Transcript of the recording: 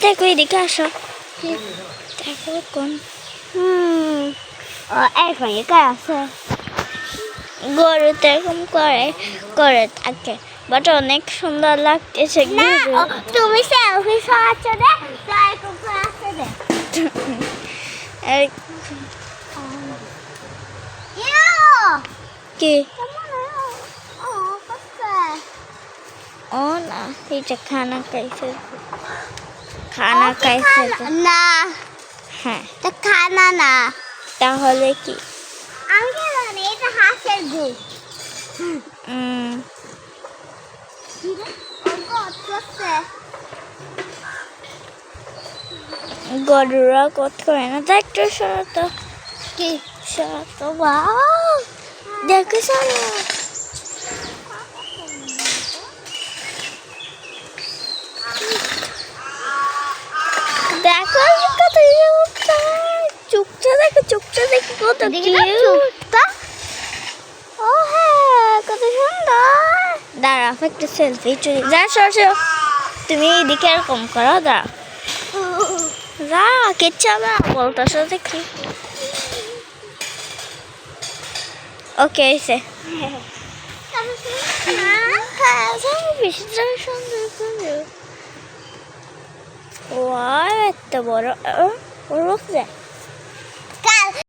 দেখো এদিকে আসো দেখো কোন এখানে আছে গরু তো এরকম করে করে থাকে বাট অনেক সুন্দর লাগতেছে তুমি সেলফি শট দে কি ও না এটা খানা খাইছে না হ্যাঁ এটা খানা না তাহলে কি আমি কি জানি এটা হাঁসের গু গরুরা কত করে না তা একটু সরতো কি সরতো দেখো সরো দেখো কত চুপটা দেখো কত চুপটা ও হ্যাঁ কত সুন্দর দাঁড়া একটা সেলফি চুরি যা সরো তুমি এদিকে এরকম করো দাঁড়া যা কিচ্ছু হবে না বলতেছো দেখি ওকে এসে বেশি সুন্দর করে এত বড় ওর